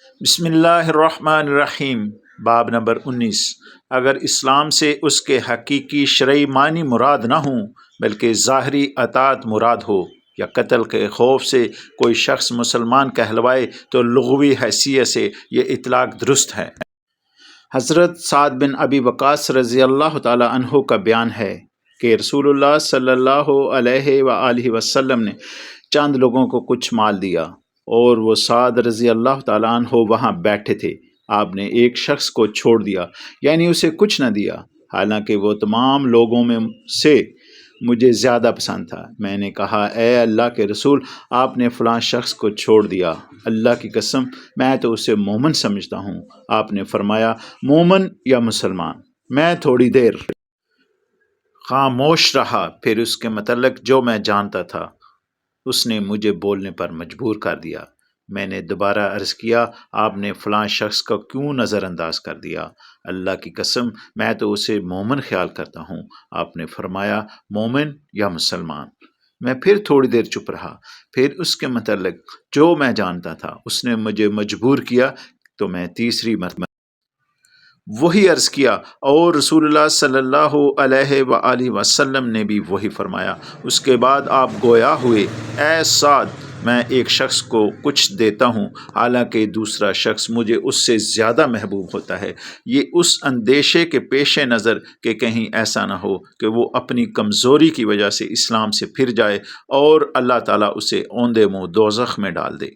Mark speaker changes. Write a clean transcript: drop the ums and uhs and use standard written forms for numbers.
Speaker 1: بسم اللہ الرحمن الرحیم۔ باب نمبر 19۔ اگر اسلام سے اس کے حقیقی شرعی معنی مراد نہ ہوں بلکہ ظاہری اطاعت مراد ہو یا قتل کے خوف سے کوئی شخص مسلمان کہلوائے تو لغوی حیثیت سے یہ اطلاق درست ہے۔ حضرت سعد بن ابی وقاص رضی اللہ تعالی عنہ کا بیان ہے کہ رسول اللہ صلی اللہ علیہ وآلہ وسلم نے چند لوگوں کو کچھ مال دیا اور وہ سعد رضی اللہ تعالیٰ عنہ وہاں بیٹھے تھے۔ آپ نے ایک شخص کو چھوڑ دیا، یعنی اسے کچھ نہ دیا، حالانکہ وہ تمام لوگوں میں سے مجھے زیادہ پسند تھا۔ میں نے کہا، اے اللہ کے رسول، آپ نے فلاں شخص کو چھوڑ دیا، اللہ کی قسم میں تو اسے مومن سمجھتا ہوں۔ آپ نے فرمایا، مومن یا مسلمان؟ میں تھوڑی دیر خاموش رہا، پھر اس کے متعلق جو میں جانتا تھا اس نے مجھے بولنے پر مجبور کر دیا۔ میں نے دوبارہ عرض کیا، آپ نے فلاں شخص کو کیوں نظر انداز کر دیا؟ اللہ کی قسم میں تو اسے مومن خیال کرتا ہوں۔ آپ نے فرمایا، مومن یا مسلمان؟ میں پھر تھوڑی دیر چپ رہا، پھر اس کے متعلق جو میں جانتا تھا اس نے مجھے مجبور کیا، تو میں تیسری مرتبہ وہی عرض کیا، اور رسول اللہ صلی اللہ علیہ وآلہ وسلم نے بھی وہی فرمایا۔ اس کے بعد آپ گویا ہوئے، اے سعد، میں ایک شخص کو کچھ دیتا ہوں حالانکہ دوسرا شخص مجھے اس سے زیادہ محبوب ہوتا ہے، یہ اس اندیشے کے پیش نظر کہ کہیں ایسا نہ ہو کہ وہ اپنی کمزوری کی وجہ سے اسلام سے پھر جائے اور اللہ تعالیٰ اسے اوندے منہ دوزخ میں ڈال دے۔